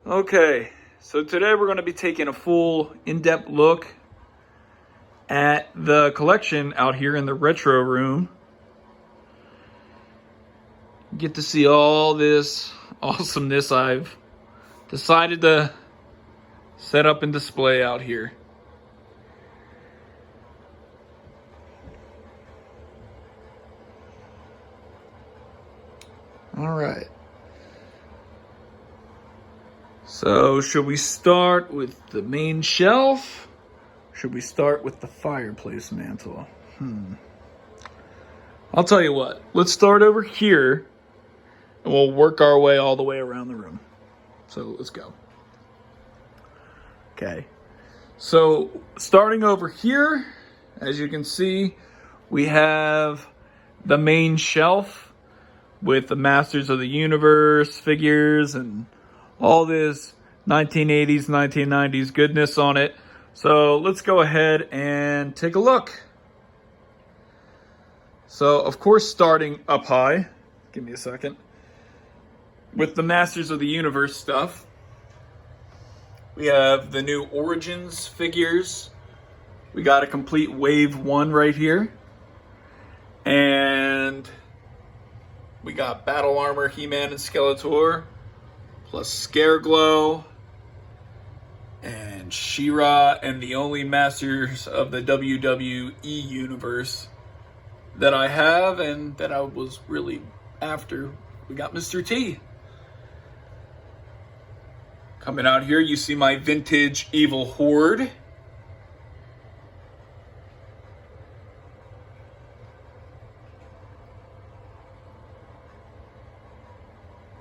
Okay, so today we're going to be taking a full in-depth look at the collection out here in the retro room. Get to see all this awesomeness I've decided to set up and display out here. All right. So, should we start with the main shelf? Should we start with the fireplace mantle? I'll tell you what. Let's start over here, and we'll work our way all the way around the room. So, let's go. Okay. So, starting over here, as you can see, we have the main shelf with the Masters of the Universe figures and all this 1980s, 1990s goodness on it. So let's go ahead and take a look. So, of course, starting up high, give me a second, with the Masters of the Universe stuff, we have the new Origins figures. We got a complete Wave 1 right here. And we got Battle Armor, He-Man, and Skeletor, plus Scareglow, and She-Ra, and the only Masters of the WWE Universe that I have and that I was really after. We got Mr. T. Coming out here, you see my vintage Evil Horde.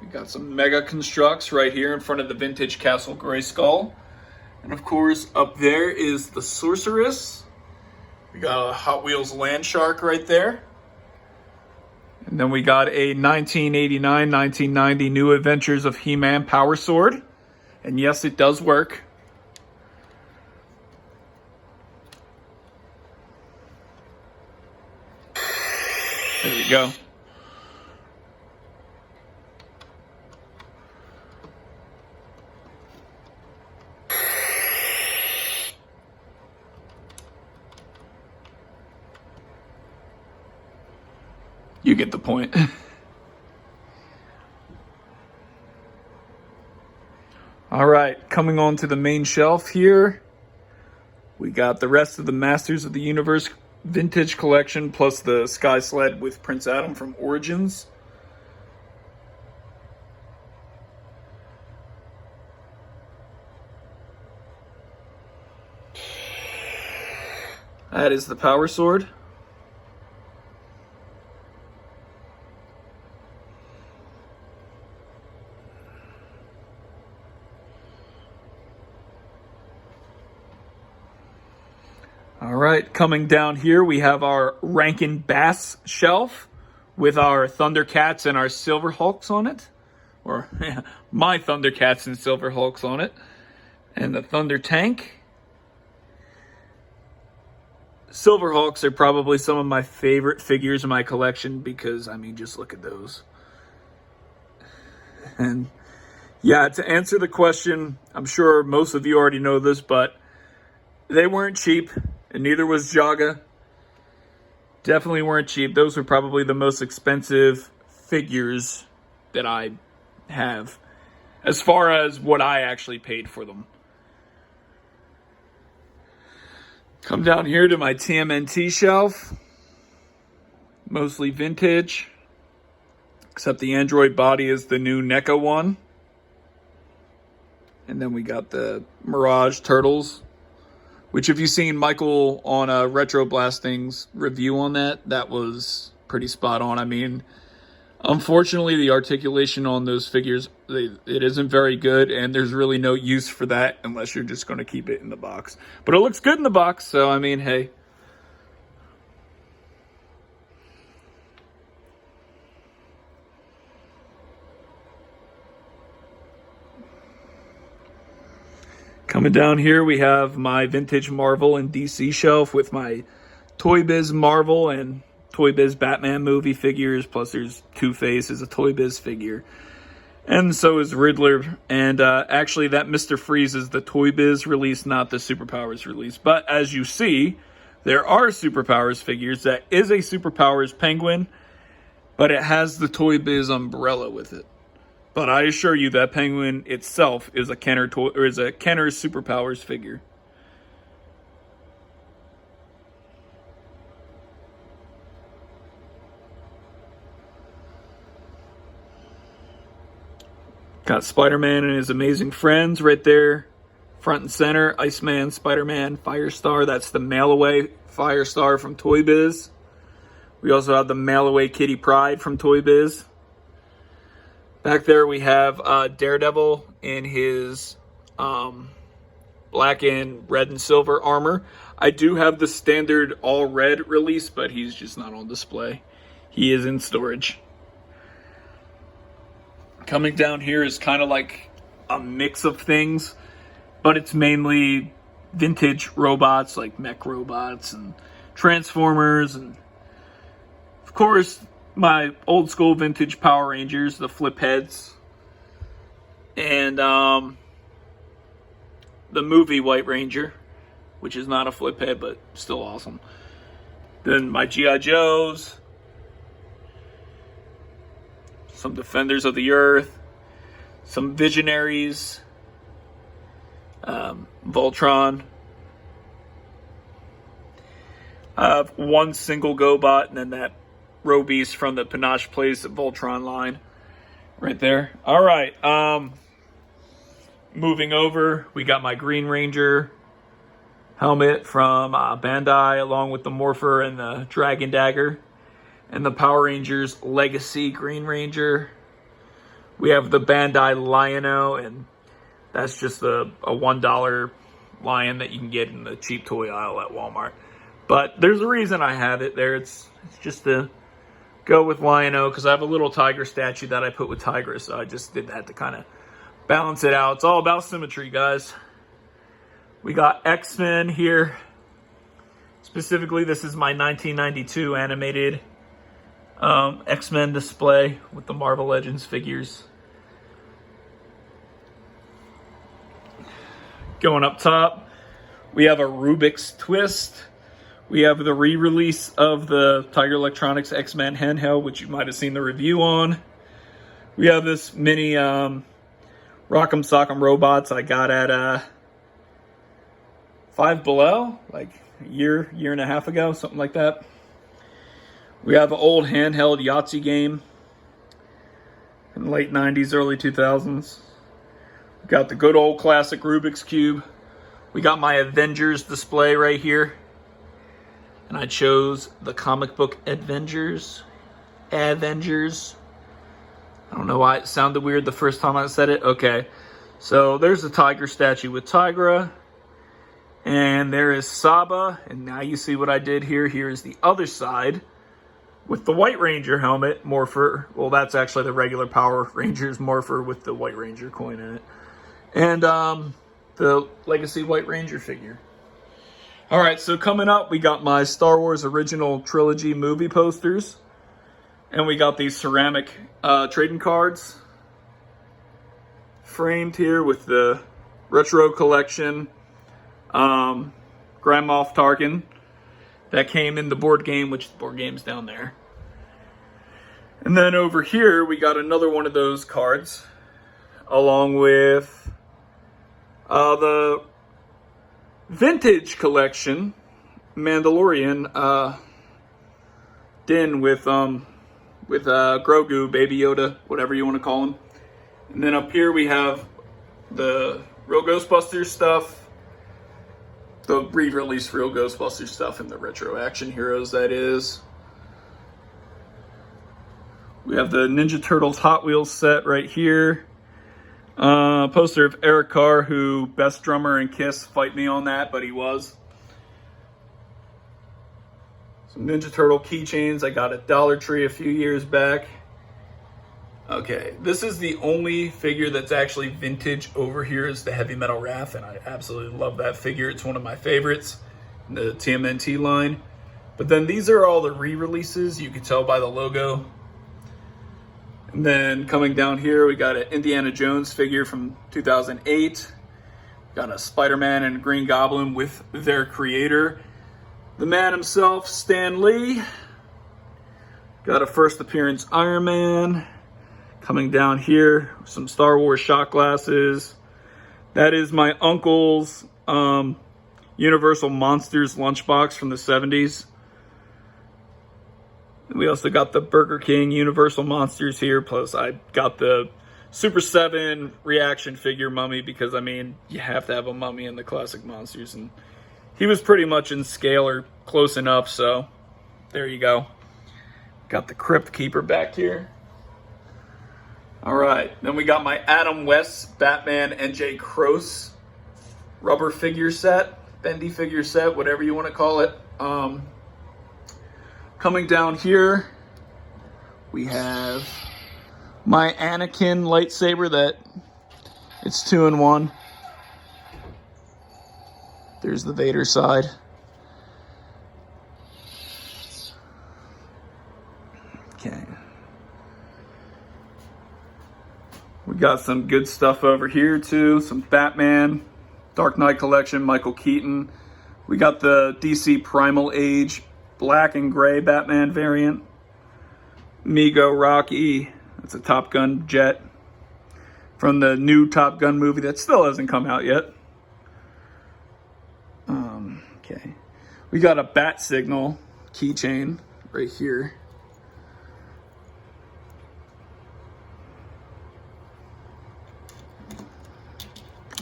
We got some Mega Constructs right here in front of the vintage Castle Grayskull. And of course, up there is the Sorceress. We got a Hot Wheels Land Shark right there. And then we got a 1989-1990 New Adventures of He-Man Power Sword. And yes, it does work. There we go. You get the point. All right, coming on to the main shelf here, we got the rest of the Masters of the Universe vintage collection, plus the Sky Sled with Prince Adam from Origins. That is the Power Sword. All right, coming down here, we have our Rankin Bass shelf with our Thundercats and our Silverhulks on it. Or my Thundercats and Silverhulks on it. And the Thunder Tank. Silverhulks are probably some of my favorite figures in my collection because, I mean, just look at those. And yeah, to answer the question, I'm sure most of you already know this, but they weren't cheap. And neither was Jaga. Definitely weren't cheap. Those were probably the most expensive figures that I have, as far as what I actually paid for them. Come down here to my TMNT shelf. Mostly vintage. Except the Android body is the new NECA one. And then we got the Mirage Turtles. Which, if you've seen Michael on a Retro Blasting's review on that, that was pretty spot on. I mean, unfortunately, the articulation on those figures, it isn't very good, and there's really no use for that unless you're just going to keep it in the box. But it looks good in the box, so, I mean, hey. Coming down here, we have my vintage Marvel and DC shelf with my Toy Biz Marvel and Toy Biz Batman movie figures. Plus, there's Two-Face as a Toy Biz figure. And so is Riddler. And actually, that Mr. Freeze is the Toy Biz release, not the Superpowers release. But as you see, there are Superpowers figures. That is a Superpowers Penguin, but it has the Toy Biz umbrella with it. But I assure you that Penguin itself is a Kenner Superpowers figure. Got Spider-Man and his amazing friends right there, front and center. Iceman, Spider-Man, Firestar. That's the mail-away Firestar from Toy Biz. We also have the mail-away Kitty Pryde from Toy Biz. Back there we have Daredevil in his black and red and silver armor. I do have the standard all red release, but he's just not on display. He is in storage. Coming down here is kind of like a mix of things, but it's mainly vintage robots like mech robots and Transformers, and of course my old school vintage Power Rangers, the flip heads, and the movie White Ranger, which is not a flip head but still awesome. Then my G.I. Joes, some Defenders of the Earth, some Visionaries, Voltron. I have one single GoBot, and then that Robeast from the Panache Place Voltron line right there. All right, moving over, we got my Green Ranger helmet from Bandai, along with the Morpher and the Dragon Dagger. And the Power Rangers Legacy Green Ranger. We have the Bandai Lion-O, and that's just a $1 lion that you can get in the cheap toy aisle at Walmart. But there's a reason I have it there. It's just to go with Lion-O, because I have a little tiger statue that I put with Tigress, so I just did that to kind of balance it out. It's all about symmetry, guys. We got X-Men here. Specifically, this is my 1992 animated X-Men display with the Marvel Legends figures. Going up top, we have a Rubik's Twist. We have the re-release of the Tiger Electronics X-Men handheld, which you might have seen the review on. We have this mini Rock'em Sock'em Robots I got at Five Below, like a year and a half ago, something like that. We have an old handheld Yahtzee game in the late 90s, early 2000s. We got the good old classic Rubik's Cube. We got my Avengers display right here. And I chose the comic book Avengers. I don't know why it sounded weird the first time I said it. Okay, so there's the tiger statue with Tigra. And there is Saba. And now you see what I did here. Here is the other side, with the White Ranger helmet, Morpher. Well, that's actually the regular Power Rangers Morpher with the White Ranger coin in it. And the Legacy White Ranger figure. All right, so coming up, we got my Star Wars Original Trilogy movie posters. And we got these ceramic trading cards framed here with the Retro Collection Grand Moff Tarkin. That came in the board game, which the board game's down there. And then over here, we got another one of those cards, along with the Vintage Collection Mandalorian Din with Grogu, Baby Yoda, whatever you want to call him. And then up here we have the Real Ghostbusters stuff. The re-released Real Ghostbusters stuff and the Retro Action Heroes, that is. We have the Ninja Turtles Hot Wheels set right here. Poster of Eric Carr, who best drummer in Kiss. Fight me on that, but he was. Some Ninja Turtle keychains I got at Dollar Tree a few years back. Okay, this is the only figure that's actually vintage over here is the Heavy Metal Wrath, and I absolutely love that figure. It's one of my favorites in the TMNT line. But then these are all the re-releases. You can tell by the logo. And then coming down here, we got an Indiana Jones figure from 2008. Got a Spider-Man and a Green Goblin with their creator, the man himself, Stan Lee. Got a first appearance Iron Man. Coming down here, some Star Wars shot glasses. That is my uncle's Universal Monsters lunchbox from the 70s. We also got the Burger King Universal Monsters here, plus I got the Super 7 reaction figure mummy, because, I mean, you have to have a mummy in the classic Monsters, and he was pretty much in scale or close enough, so there you go. Got the Crypt Keeper back here. All right, then we got my Adam West Batman NJ Cross rubber figure set, bendy figure set, whatever you want to call it. Coming down here, we have my Anakin lightsaber that it's 2-in-1. There's the Vader side. Okay. We got some good stuff over here too. Some Batman, Dark Knight collection, Michael Keaton. We got the DC Primal Age black and gray Batman variant. Mego Rocky, that's a Top Gun jet from the new Top Gun movie that still hasn't come out yet. Okay. We got a Bat Signal keychain right here.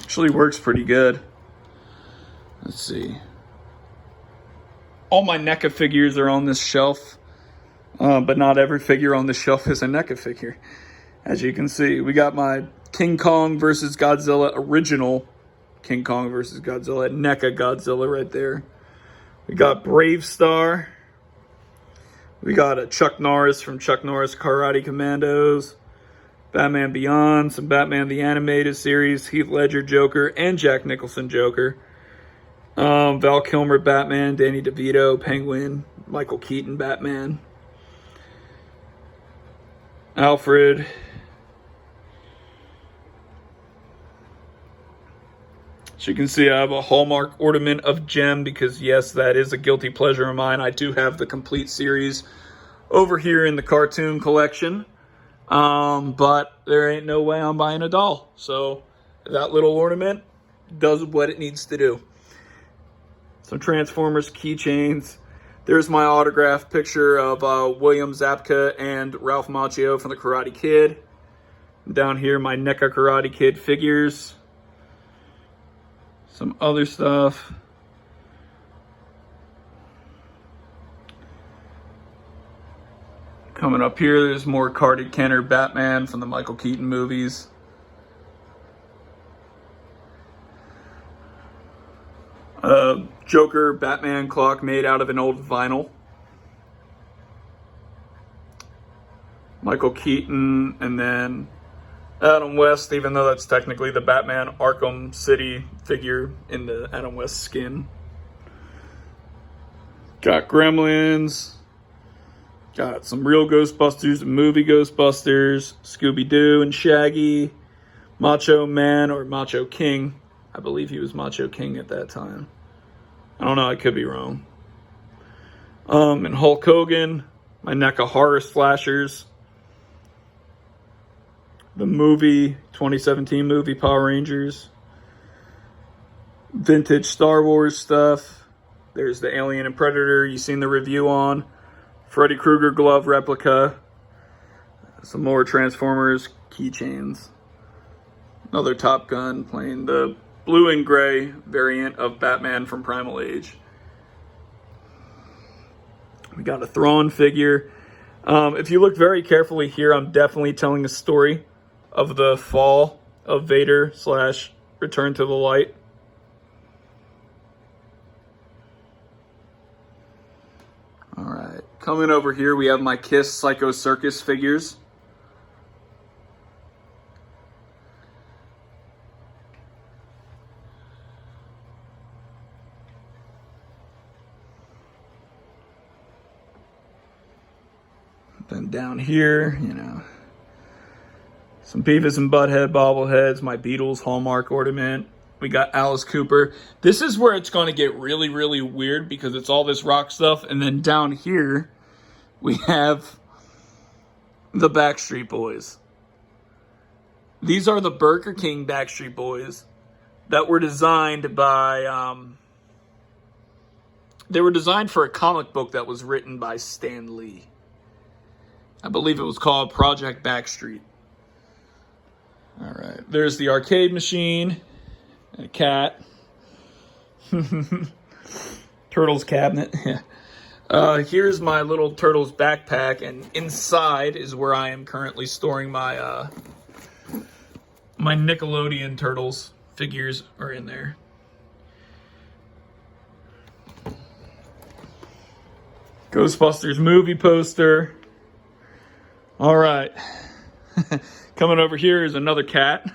Actually works pretty good. Let's see. All my NECA figures are on this shelf, but not every figure on the shelf is a NECA figure. As you can see, we got my King Kong vs. Godzilla original King Kong vs. Godzilla, NECA Godzilla right there. We got Brave Star. We got a Chuck Norris from Chuck Norris Karate Commandos. Batman Beyond, some Batman the Animated Series, Heath Ledger Joker, and Jack Nicholson Joker. Val Kilmer Batman, Danny DeVito Penguin, Michael Keaton Batman. Alfred. As you can see, I have a Hallmark Ornament of Gem because, yes, that is a guilty pleasure of mine. I do have the complete series over here in the cartoon collection. But there ain't no way I'm buying a doll. So that little ornament does what it needs to do. Some Transformers keychains. There's my autographed picture of William Zabka and Ralph Macchio from the Karate Kid. Down here, my NECA Karate Kid figures. Some other stuff. Coming up here, there's more Carded Kenner Batman from the Michael Keaton movies. Joker Batman clock made out of an old vinyl. Michael Keaton, and then Adam West, even though that's technically the Batman Arkham City figure in the Adam West skin. Got Gremlins. Got some real Ghostbusters and movie Ghostbusters. Scooby-Doo and Shaggy. Macho Man or Macho King. I believe he was Macho King at that time. I don't know, I could be wrong. And Hulk Hogan. My NECA horror slashers. The movie, 2017 movie Power Rangers. Vintage Star Wars stuff. There's the Alien and Predator you've seen the review on. Freddy Krueger glove replica. Some more Transformers keychains. Another Top Gun playing the blue and gray variant of Batman from Primal Age. We got a Thrawn figure. If you look very carefully here, I'm definitely telling a story of the fall of Vader / Return to the Light. All right, coming over here, we have my Kiss Psycho Circus figures. Then down here, you know, Some Beavis and Butthead bobbleheads, my Beatles Hallmark ornament. We got Alice Cooper. This is where it's going to get really, really weird because it's all this rock stuff. And then down here, we have the Backstreet Boys. These are the Burger King Backstreet Boys that were designed by... they were designed for a comic book that was written by Stan Lee. I believe it was called Project Backstreet. All right, there's the arcade machine, a cat, Turtles cabinet. Here's my little Turtles backpack, and inside is where I am currently storing my my Nickelodeon Turtles figures are in there. Ghostbusters movie poster. All right. Coming over here is another cat.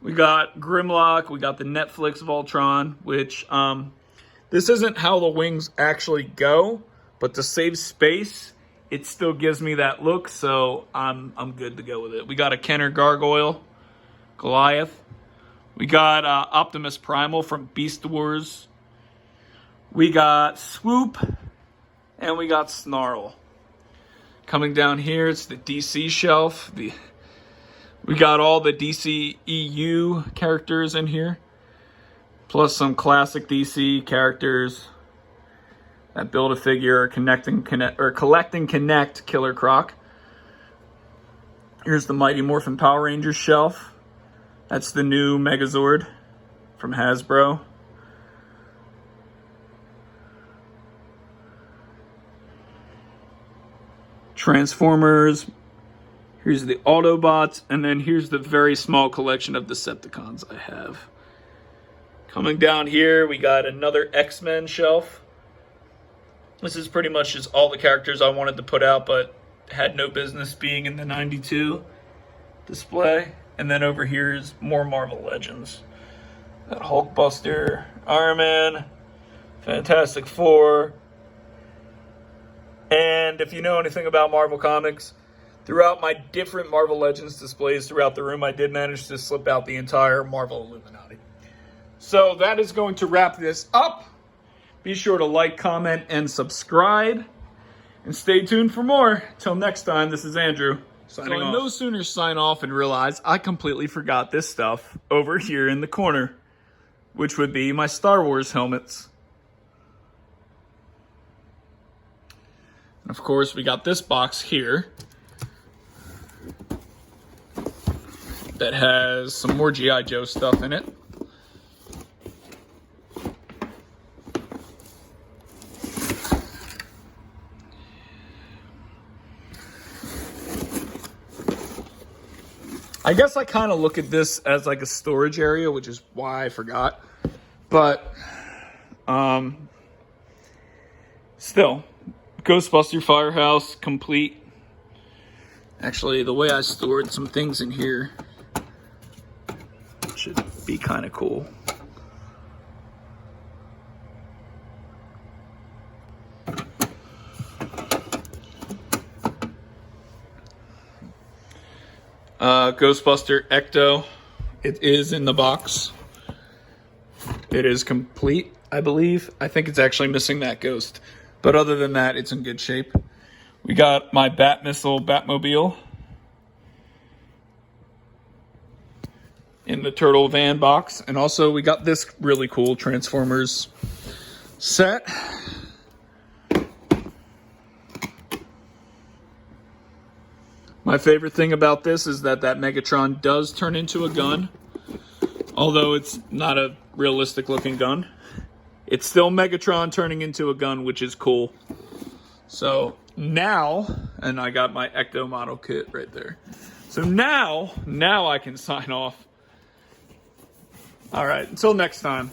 We got Grimlock. We got the Netflix Voltron, which this isn't how the wings actually go, but to save space, it still gives me that look, so I'm good to go with it. We got a Kenner Gargoyle, Goliath. We got Optimus Primal from Beast Wars. We got Swoop, and we got Snarl. Coming down here, it's the DC shelf. We got all the DC EU characters in here, plus some classic DC characters that Build-A-Figure, Collecting Connect Killer Croc. Here's the Mighty Morphin Power Rangers shelf. That's the new Megazord from Hasbro. Transformers. Here's the Autobots, and then here's the very small collection of Decepticons I have. Coming down here, we got another X-Men shelf. This is pretty much just all the characters I wanted to put out, but had no business being in the 92 display. And then over here is more Marvel Legends. Got Hulkbuster, Iron Man, Fantastic Four. And if you know anything about Marvel Comics, throughout my different Marvel Legends displays throughout the room, I did manage to slip out the entire Marvel Illuminati. So that is going to wrap this up. Be sure to like, comment, and subscribe. And stay tuned for more. Till next time, this is Andrew signing off. No sooner sign off and realize I completely forgot this stuff over here in the corner, which would be my Star Wars helmets. And of course, we got this box here that has some more G.I. Joe stuff in it. I guess I kind of look at this as like a storage area, which is why I forgot. But, still, Ghostbuster Firehouse, complete. Actually, the way I stored some things in here should be kind of cool. Ghostbuster Ecto. It is in the box. It is complete, I believe. I think it's actually missing that ghost. But other than that, it's in good shape. We got my Bat Missile Batmobile in the Turtle Van box. And also we got this really cool Transformers set. My favorite thing about this is that Megatron does turn into a gun. Although it's not a realistic looking gun. It's still Megatron turning into a gun, which is cool. So now, and I got my Ecto model kit right there. So now I can sign off. All right, until next time.